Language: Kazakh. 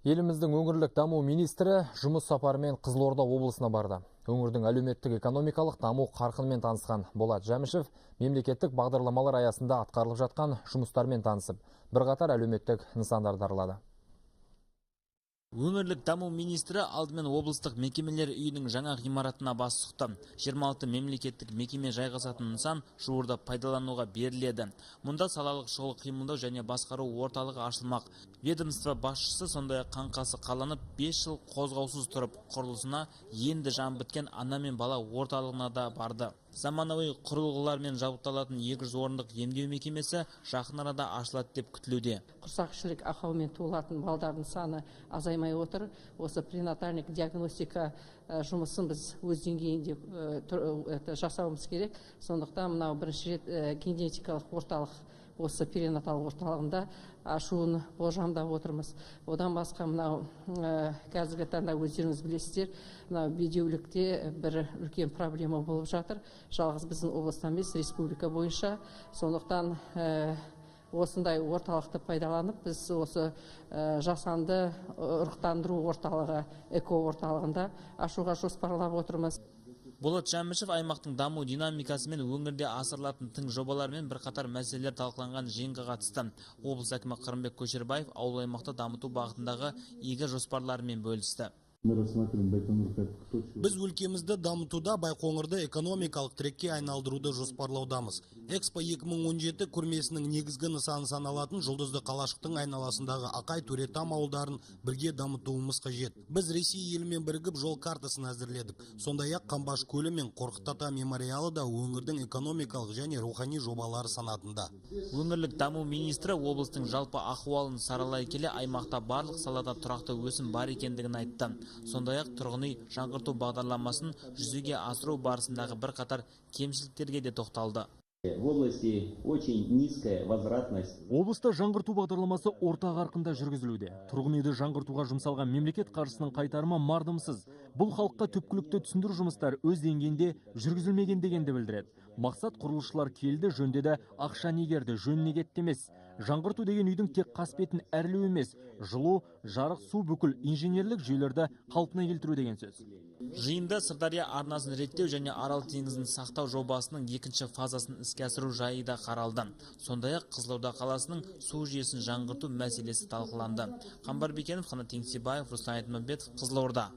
Еліміздің өңірлік даму министрі жұмыс сапарымен Қызылорда облысына барды. Өңірдің әлеуметтік экономикалық даму қарқынымен танысқан Болат Жәмішев мемлекеттік бағдарламалар аясында атқарылып жатқан жұмыстармен танысып, бірқатар әлеуметтік нысандарды аралады. Өңірлік даму министрі алдымен облыстық мекемелер үйінің жаңа ғимаратына бас сұқты. 26 мемлекеттік мекеме жайғасатын нысан жуырда пайдалануға беріледі. Мұнда салалық шұғыл қимылдау және басқару орталығы ашылмақ. Ведомство басшысы сондай-ақ қаңқасы қаланып 5 жыл қозғаусыз тұрып, құрылысына енді жан біткен ана мен бала орталығына да барды. Заманауи құрылғылармен жабдықталатын 200 орындық емдеу мекемесі жақын арада ашылады деп күтілуде. Құрсақ ішілік ақаумен туылатын балдардың саны азаймай отыр. Осы пренатальник диагностика жұмысын біз өз деңгейінде жасауымыз керек. Сондықтан мынау бірінші рет генетикалық орталық осы перинатал орталығында ашуын болжамдап отырмыз. Одан басқа мынау қазіргі таңда өздеріңіз білесіздер, мынау бедеулікте бір үлкен проблема болып жатыр. Жалғыз біздің облыстан емес, республика бойынша. Сондықтан осындай орталықты пайдаланып, біз осы жасанды ұрықтандыру орталығы, эко орталығында ашуға жоспарлап отырмыз. Болат Жәмішев аймақтың даму динамикасы мен өңірде асырылатын тың жобалармен бірқатар мәселелер талқыланған жиынға қатысты. Облыс әкімі Қырымбек Көшербаев ауыл аймақты дамыту бағытындағы игі жоспарларымен бөлісті. Біз өлкемізді дамытуда Байқоңырды экономикалық трекке айналдыруды жоспарлаудамыз. Экспо 2017 көрмесінің негізгі нысаны саналатын Жұлдызды қалашықтың айналасындағы Ақай Төретам ауылдарын бірге дамытуымыз қажет. Біз Ресей елімен бірігіп жол картасын әзірледік. Сондай-ақ Қамбаш көлі мен Қорқыт ата мемориалы да өңірдің экономикалық және рухани жобалары санатында. Өңірлік даму министрі облыстың жалпы ахуалын саралай келе аймақта барлық салада тұрақты өсім бар екендігін айтты. Сондай-ақ тұрғын үй жаңғырту бағдарламасын жүзеге асыру барысындағы бірқатар кемшіліктерге де тоқталды. Облыста жаңғырту бағдарламасы орта қарқында жүргізілуде. Тұрғын үйді жаңғыртуға жұмсалған мемлекет қаржысының қайтарымы мардымсыз. Бұл халыққа түпкілікті түсіндіру жұмыстары өз деңгейінде жүргізілмеген дегенді білдіреді. Мақсат құрылысшылар келді, жөндеді, ақша негерді, жөніне кетті емес. Жаңғырту деген үйдің тек қасбетін әрлеу емес, жылу, жарық, су, бүкіл инженерлік жүйелерді қалпына келтіру деген сөз. Жиында Сырдария арнасын реттеу және Арал теңізін сақтау жобасының екінші фазасын іске асыру жайы да қаралды. Сондай-ақ Қызылорда қаласының су жүйесін жаңғырту мәселесі талқыланды. Қамбар Бекенов, Қанат Еңсебаев, Руслан Айтмамбетов, Қызылорда.